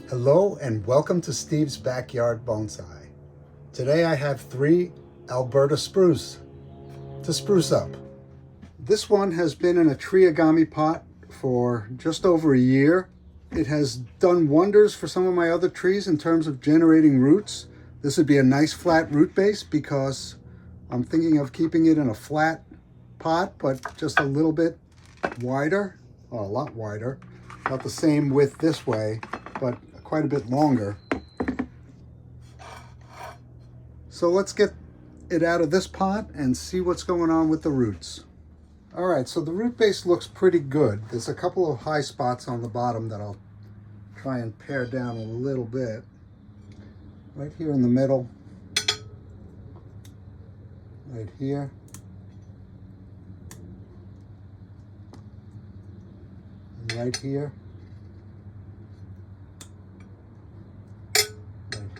Hello and welcome to Steve's Backyard Bonsai. Today I have 3 Alberta spruce to spruce up. This one has been in a triagami pot for just over a year. It has done wonders for some of my other trees in terms of generating roots. This would be a nice flat root base because I'm thinking of keeping it in a flat pot, but just a little bit wider, or a lot wider. Not the same width this way, but quite a bit longer. So let's get it out of this pot and see what's going on with the roots. All right, so the root base looks pretty good. There's a couple of high spots on the bottom that I'll try and pare down a little bit. Right here in the middle, right here. And right here.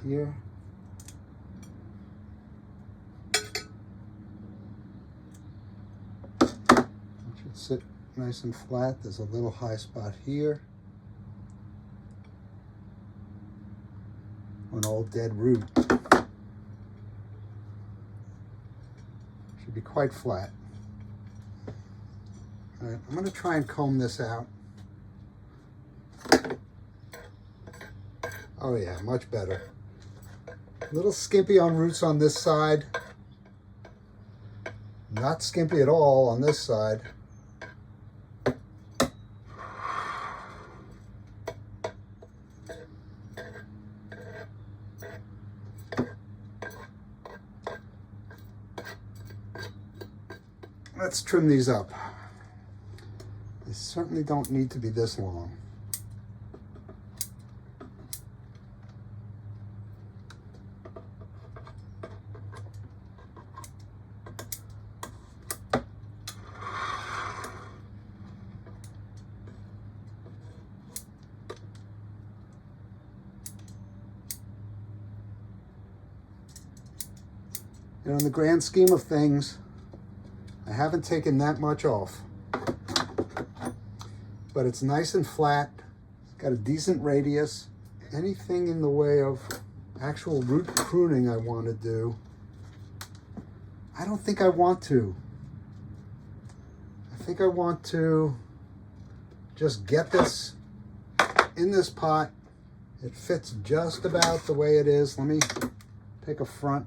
Here. It should sit nice and flat. There's a little high spot here. An old dead root. Should be quite flat. All right, I'm going to try and comb this out. Oh yeah, much better. A little skimpy on roots on this side. Not skimpy at all on this side. Let's trim these up. They certainly don't need to be this long. You know, in the grand scheme of things, I haven't taken that much off. But it's nice and flat. It's got a decent radius. Anything in the way of actual root pruning I want to do, I don't think I want to. I think I want to just get this in this pot. It fits just about the way it is. Let me take a front.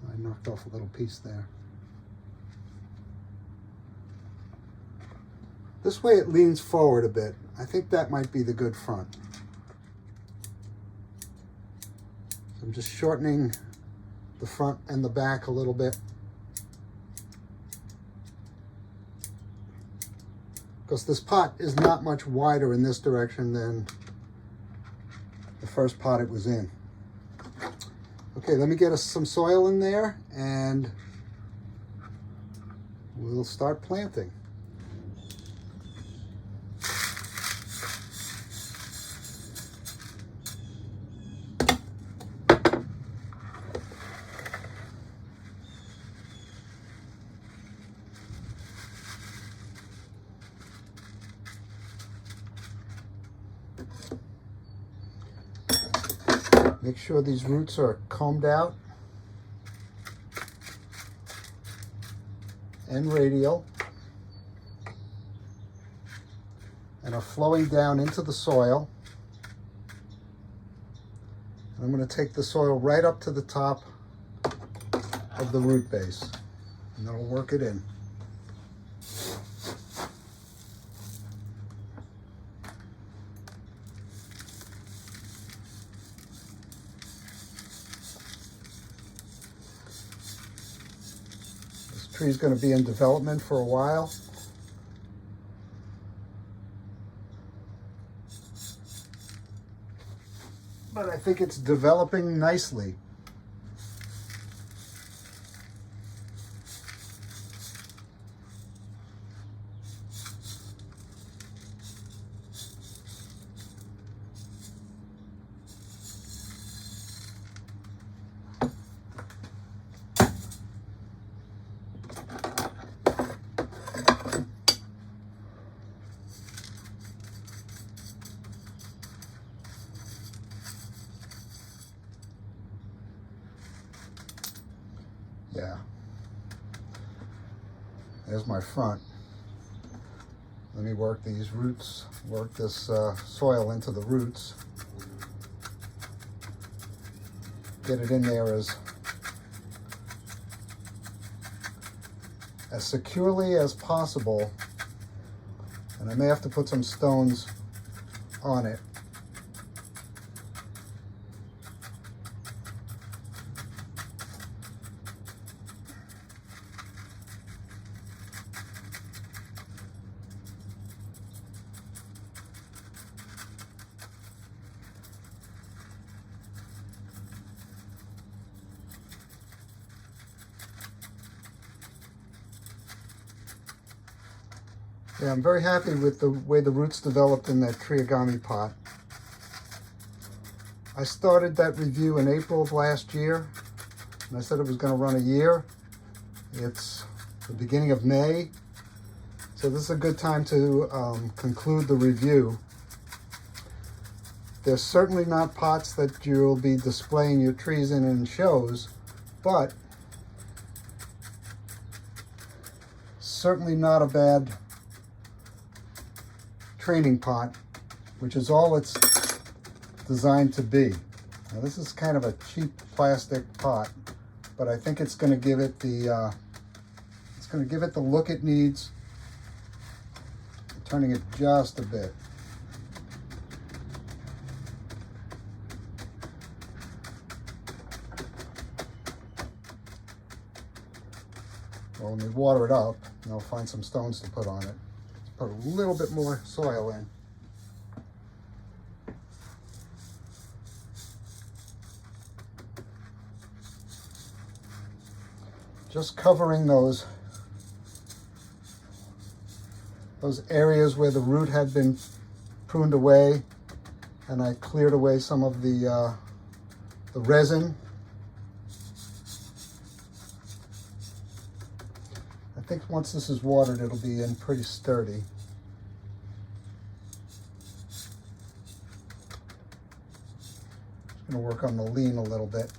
I knocked off a little piece there. This way it leans forward a bit. I think that might be the good front. So I'm just shortening the front and the back a little bit. Because this pot is not much wider in this direction than the first pot it was in. Okay, let me get us some soil in there and we'll start planting. Make sure these roots are combed out and radial and are flowing down into the soil. And I'm going to take the soil right up to the top of the root base and then I'll work it in. Tree is going to be in development for a while. But I think it's developing nicely. Yeah. There's my front. Let me work these roots, work this soil into the roots. Get it in there as securely as possible. And I may have to put some stones on it. Yeah, I'm very happy with the way the roots developed in that triagami pot. I started that review in April of last year, and I said it was going to run a year. It's the beginning of May, so this is a good time to conclude the review. They're certainly not pots that you'll be displaying your trees in shows, but certainly not a bad training pot, which is all it's designed to be. Now, this is kind of a cheap plastic pot, but I think it's going to give it the look it needs. I'm turning it just a bit. Well, when we water it up, I'll find some stones to put on it. Put a little bit more soil in. Just covering those areas where the root had been pruned away, and I cleared away some of the resin. I think once this is watered, it'll be in pretty sturdy. Just going to work on the lean a little bit.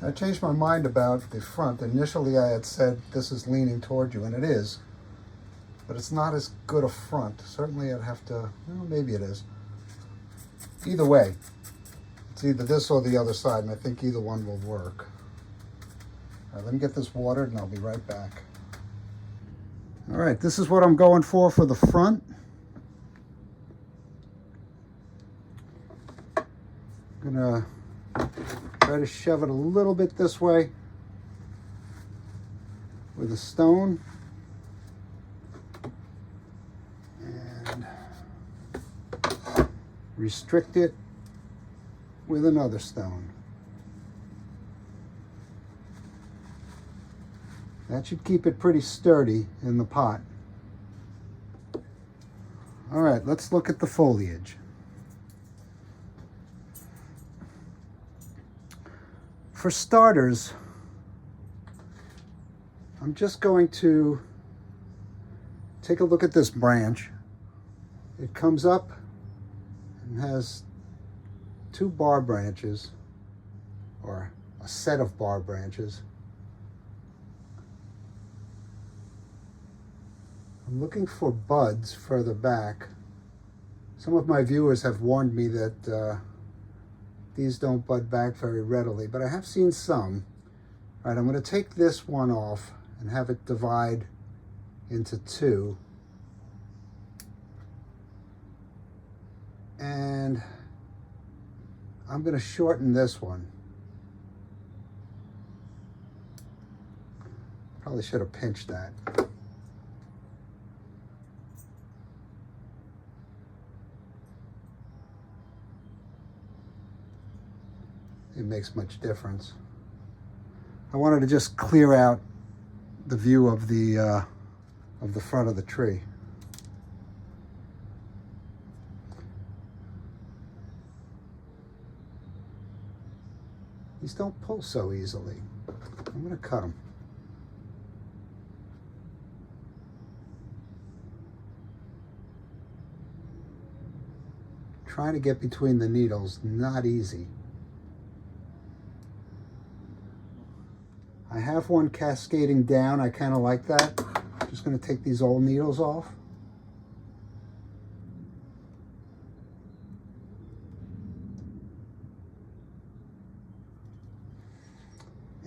I changed my mind about the front. Initially I had said this is leaning toward you, and it is, but it's not as good a front. Certainly I'd have to, well, maybe it is. Either way, it's either this or the other side, and I think either one will work. All right, let me get this watered and I'll be right back. All right, this is what I'm going for the front. I'm gonna try to shove it a little bit this way with a stone, and restrict it with another stone. That should keep it pretty sturdy in the pot. All right, let's look at the foliage. For starters, I'm just going to take a look at this branch. It comes up and has two bar branches, or a set of bar branches. I'm looking for buds further back. Some of my viewers have warned me that these don't bud back very readily, but I have seen some. All right, I'm going to take this one off and have it divide into two. And I'm going to shorten this one. Probably should have pinched that. it makes much difference. I wanted to just clear out the view of the front of the tree. These don't pull so easily. I'm going to cut them. Trying to get between the needles, not easy. I have one cascading down. I kind of like that. Just going to take these old needles off.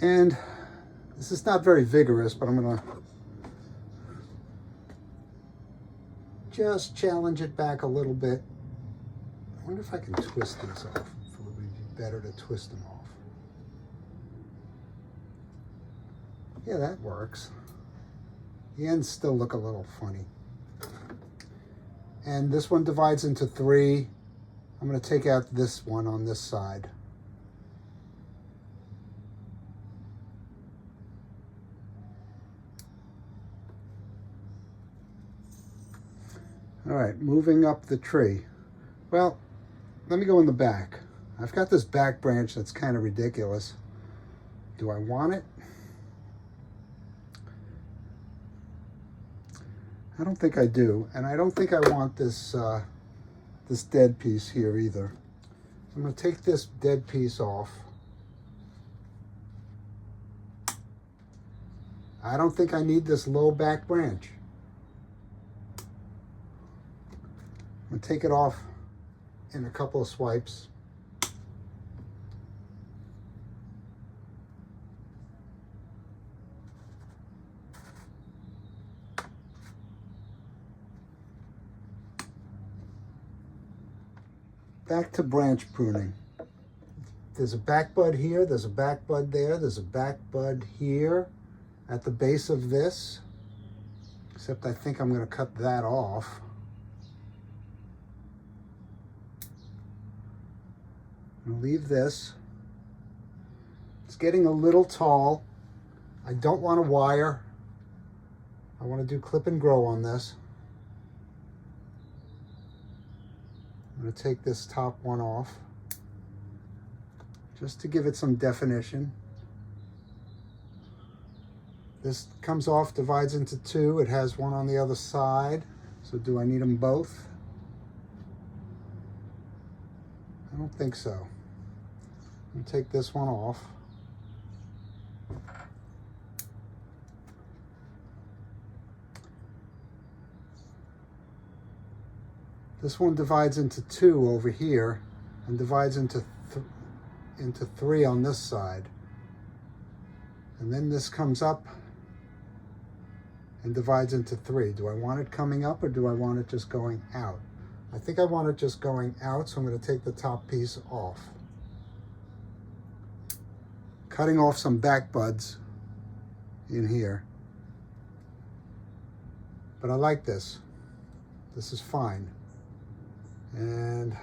And this is not very vigorous, but I'm going to just challenge it back a little bit. I wonder if I can twist these off. It would be better to twist them off. Yeah, that works. The ends still look a little funny. And this one divides into 3. I'm going to take out this one on this side. All right, moving up the tree. Well, let me go in the back. I've got this back branch that's kind of ridiculous. Do I want it? I don't think I do, and I don't think I want this this dead piece here either. I'm going to take this dead piece off. I don't think I need this low back branch. I'm going to take it off in a couple of swipes. Back to branch pruning. There's a back bud here, there's a back bud there, there's a back bud here at the base of this, except I think I'm going to cut that off. I'm going to leave this. It's getting a little tall. I don't want a wire. I want to do clip and grow on this. I'm going to take this top one off just to give it some definition. This comes off, divides into 2. It has one on the other side. So do I need them both? I don't think so. I'm going to take this one off. This one divides into 2 over here and divides into 3 on this side. And then this comes up and divides into 3. Do I want it coming up or do I want it just going out? I think I want it just going out, so I'm going to take the top piece off. Cutting off some back buds in here. But I like this. This is fine. And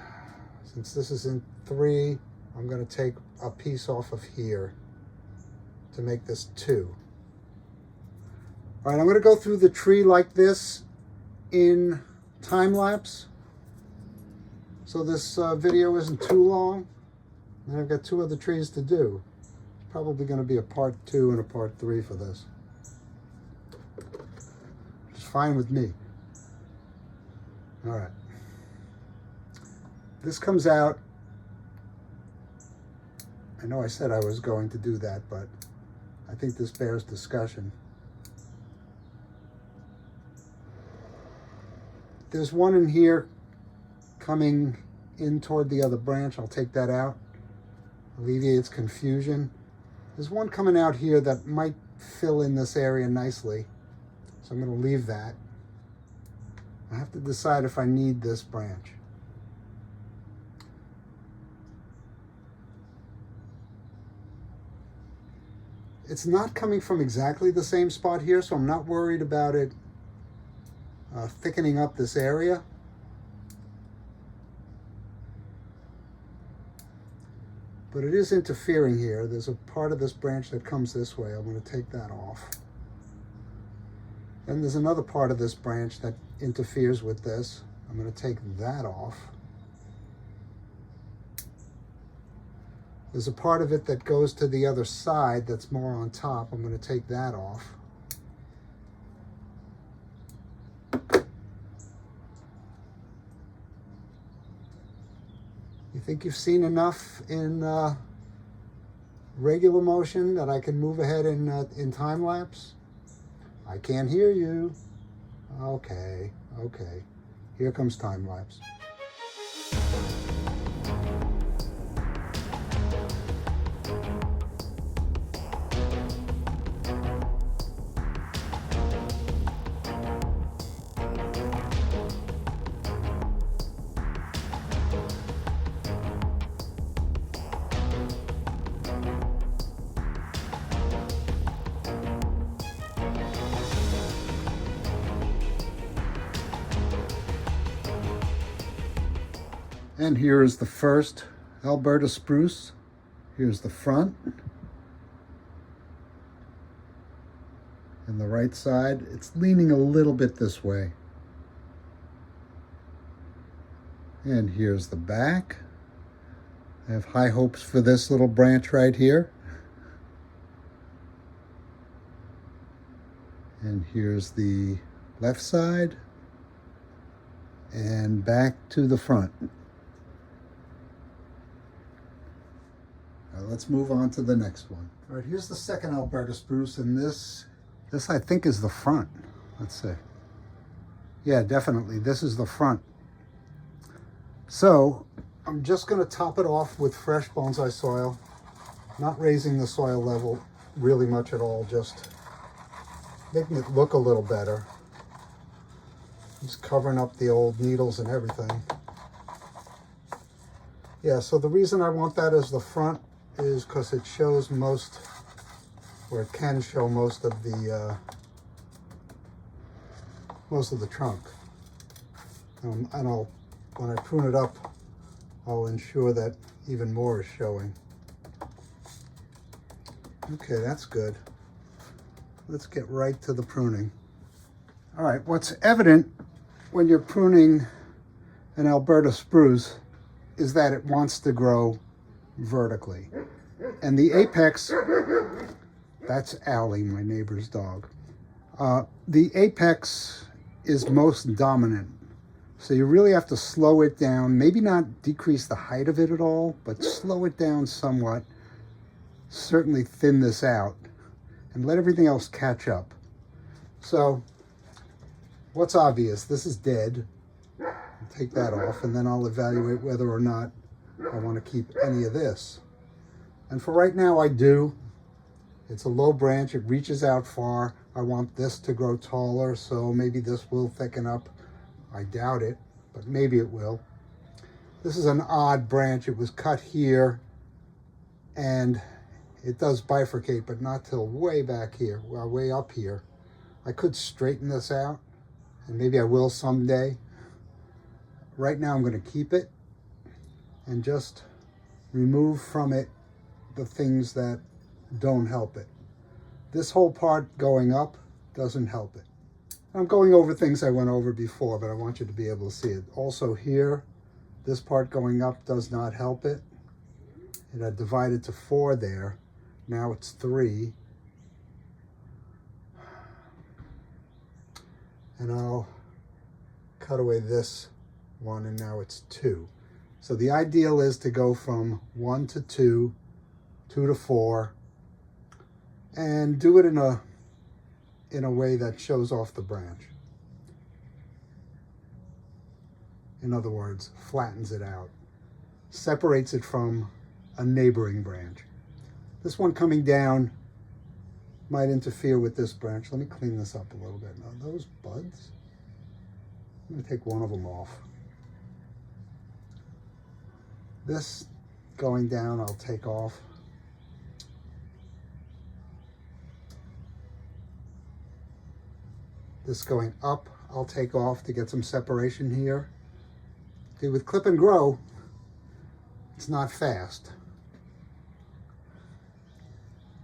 since this is in 3, I'm going to take a piece off of here to make this 2. All right, I'm going to go through the tree like this in time lapse, so this video isn't too long. And I've got 2 other trees to do. Probably going to be a part 2 and a part 3 for this. Which is fine with me. All right. This comes out. I know I said I was going to do that, but I think this bears discussion. There's one in here coming in toward the other branch. I'll take that out. Alleviates confusion. There's one coming out here that might fill in this area nicely. So I'm going to leave that. I have to decide if I need this branch. It's not coming from exactly the same spot here, so I'm not worried about it thickening up this area. but it is interfering here. There's a part of this branch that comes this way. I'm going to take that off. Then there's another part of this branch that interferes with this. I'm going to take that off. There's a part of it that goes to the other side that's more on top. I'm going to take that off. You think you've seen enough in regular motion that I can move ahead in time lapse? I can't hear you. Okay, okay. Here comes time lapse. And here is the first Alberta spruce. Here's the front. And the right side, it's leaning a little bit this way. And here's the back. I have high hopes for this little branch right here. And here's the left side. And back to the front. Let's move on to the next one. All right, here's the second Alberta spruce, and this I think is the front. Let's see. Yeah, definitely, this is the front. So I'm just going to top it off with fresh bonsai soil, not raising the soil level really much at all, just making it look a little better. Just covering up the old needles and everything. Yeah, so the reason I want that as the front is because it shows most, or it can show most of the trunk. And when I prune it up, I'll ensure that even more is showing. Okay, that's good. Let's get right to the pruning. All right, what's evident when you're pruning an Alberta spruce is that it wants to grow vertically. And the apex, that's Allie, my neighbor's dog. The apex is most dominant. So you really have to slow it down, maybe not decrease the height of it at all, but slow it down somewhat, certainly thin this out, and let everything else catch up. So what's obvious? This is dead. I'll take that off, and then I'll evaluate whether or not I want to keep any of this. And for right now, I do. It's a low branch. It reaches out far. I want this to grow taller, so maybe this will thicken up. I doubt it, but maybe it will. This is an odd branch. It was cut here, and it does bifurcate, but not till way back here, well, way up here. I could straighten this out, and maybe I will someday. Right now, I'm going to keep it and just remove from it the things that don't help it. This whole part going up doesn't help it. I'm going over things I went over before, but I want you to be able to see it. Also here, this part going up does not help it. It had divided to 4 there. Now it's 3. And I'll cut away this one, and now it's 2. So the ideal is to go from 1 to 2, 2 to 4, and do it in a way that shows off the branch. In other words, flattens it out, separates it from a neighboring branch. This one coming down might interfere with this branch. Let me clean this up a little bit. Now, those buds, I'm going to take one of them off. This going down, I'll take off. This going up, I'll take off to get some separation here. See, with clip and grow, it's not fast.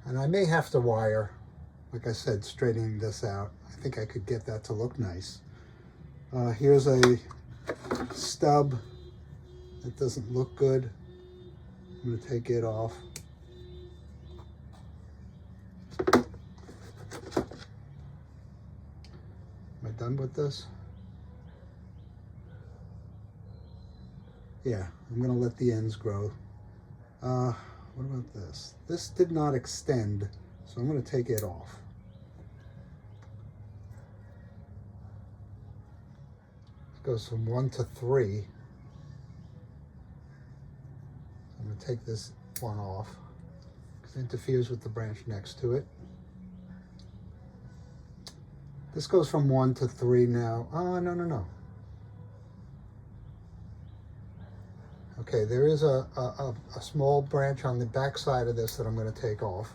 And I may have to wire, like I said, straightening this out. I think I could get that to look nice. Here's a stub that doesn't look good. I'm going to take it off. Am I done with this? Yeah, I'm going to let the ends grow. What about this? This did not extend, so I'm going to take it off. It goes from 1 to 3. I'm going to take this one off because it interferes with the branch next to it. This goes from 1 to 3 now. No. Okay, there is a small branch on the back side of this that I'm going to take off.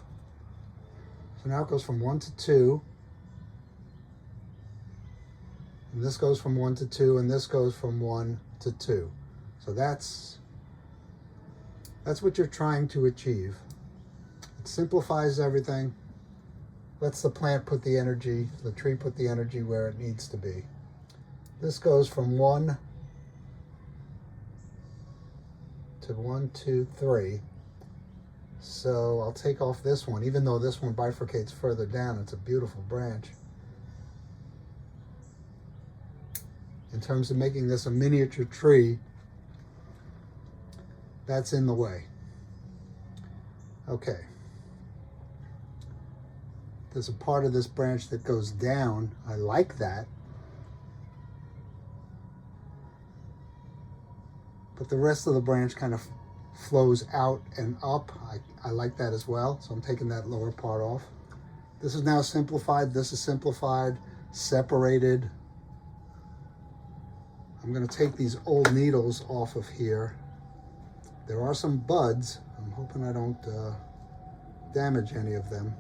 So now it goes from 1 to 2. And this goes from 1 to 2, and this goes from 1 to 2. So that's what you're trying to achieve. It simplifies everything, lets the plant put the energy, the tree put the energy where it needs to be. This goes from 1 to 1, 2, 3. So I'll take off this one, even though this one bifurcates further down. It's a beautiful branch. In terms of making this a miniature tree, that's in the way. Okay. There's a part of this branch that goes down. I like that. But the rest of the branch kind of flows out and up. I like that as well, so I'm taking that lower part off. This is now simplified. This is simplified, separated. I'm going to take these old needles off of here. There are some buds. I'm hoping I don't damage any of them.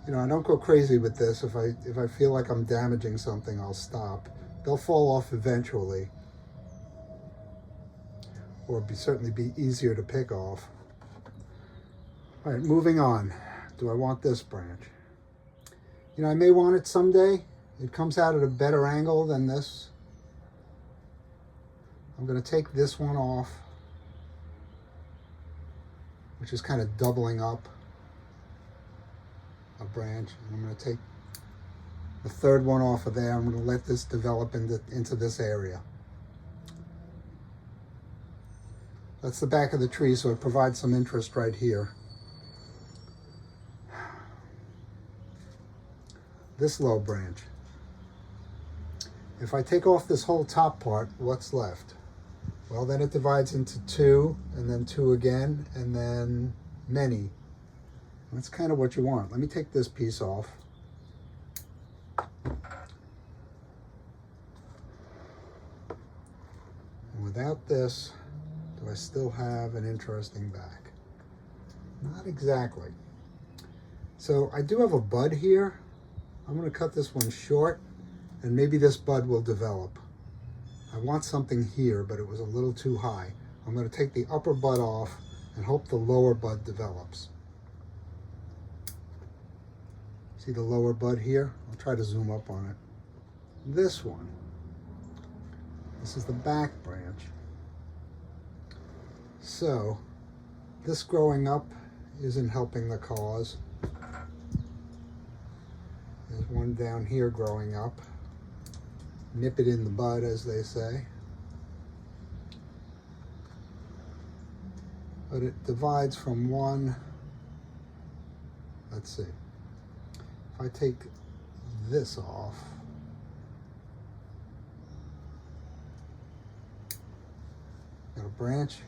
You know, I don't go crazy with this. If I feel like I'm damaging something, I'll stop. They'll fall off eventually. Or certainly be easier to pick off. All right, moving on. Do I want this branch? You know, I may want it someday. It comes out at a better angle than this. I'm going to take this one off, which is kind of doubling up a branch. And I'm going to take the third one off of there. I'm going to let this develop into this area. That's the back of the tree, so it provides some interest right here. This low branch. If I take off this whole top part, what's left? Well, then it divides into 2, and then 2 again, and then many. That's kind of what you want. Let me take this piece off. And without this, do I still have an interesting back? Not exactly. So I do have a bud here. I'm going to cut this one short, and maybe this bud will develop. I want something here, but it was a little too high. I'm going to take the upper bud off and hope the lower bud develops. See the lower bud here? I'll try to zoom up on it. This one. This is the back branch. So, this growing up isn't helping the cause. There's one down here growing up. Nip it in the bud, as they say. But it divides from 1. Let's see. If I take this off, got a branch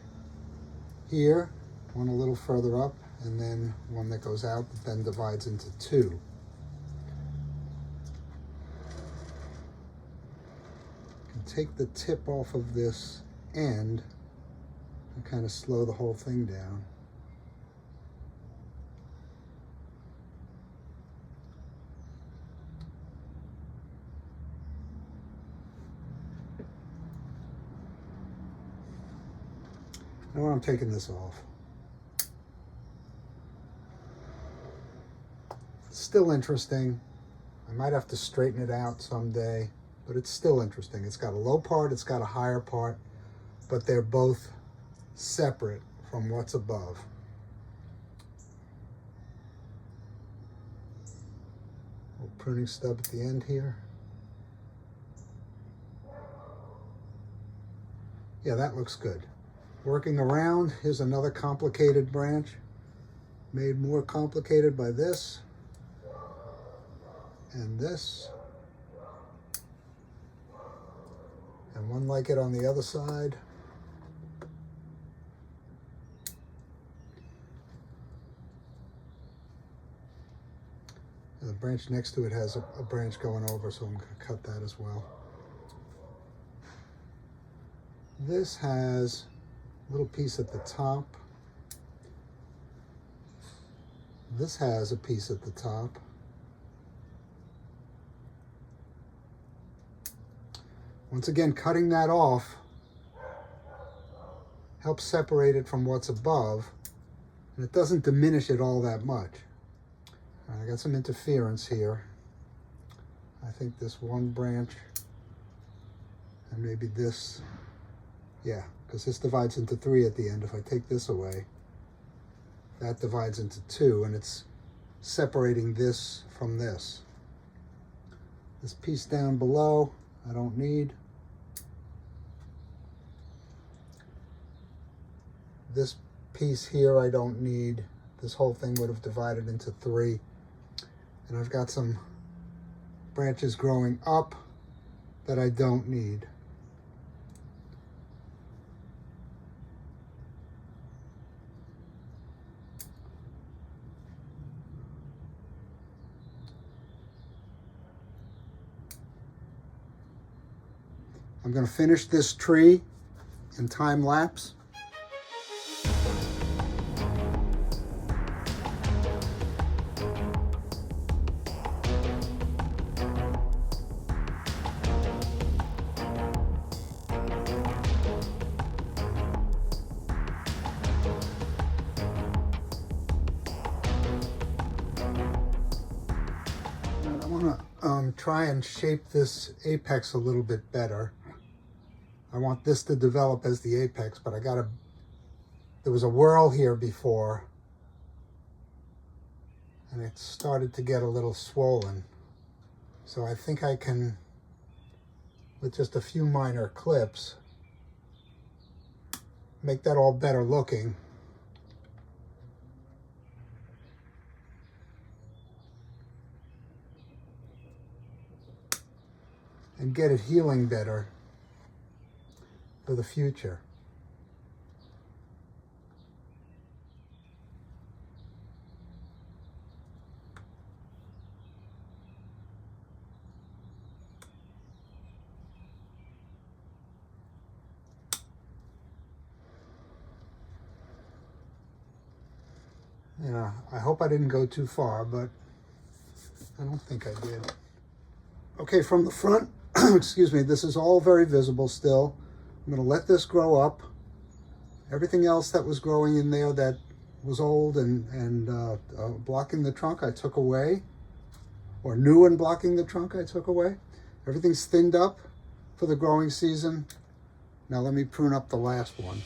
here, one a little further up, and then one that goes out that then divides into 2. Take the tip off of this end and kind of slow the whole thing down. Now I'm taking this off. still interesting. I might have to straighten it out someday, but it's still interesting. It's got a low part, it's got a higher part, but they're both separate from what's above. Little pruning stub at the end here. Yeah, that looks good. Working around, here's another complicated branch, made more complicated by this and this, and one like it on the other side. And the branch next to it has a branch going over, so I'm going to cut that as well. This has a little piece at the top. This has a piece at the top. Once again, cutting that off helps separate it from what's above, and it doesn't diminish it all that much. I got some interference here. I think this one branch and maybe this, yeah, because this divides into 3 at the end. If I take this away, that divides into 2, and it's separating this from this. This piece down below, I don't need. This piece here, I don't need. This whole thing would have divided into 3. And I've got some branches growing up that I don't need. I'm going to finish this tree in time lapse. I want to try and shape this apex a little bit better. I want this to develop as the apex, but there was a whorl here before, and it started to get a little swollen. So I think I can, with just a few minor clips, make that all better looking. And get it healing better for the future. Yeah, I hope I didn't go too far, but I don't think I did. Okay, from the front, excuse me, this is all very visible still. I'm going to let this grow up. Everything else that was growing in there that was old and blocking the trunk, I took away. Or new and blocking the trunk, I took away. Everything's thinned up for the growing season. Now let me prune up the last one.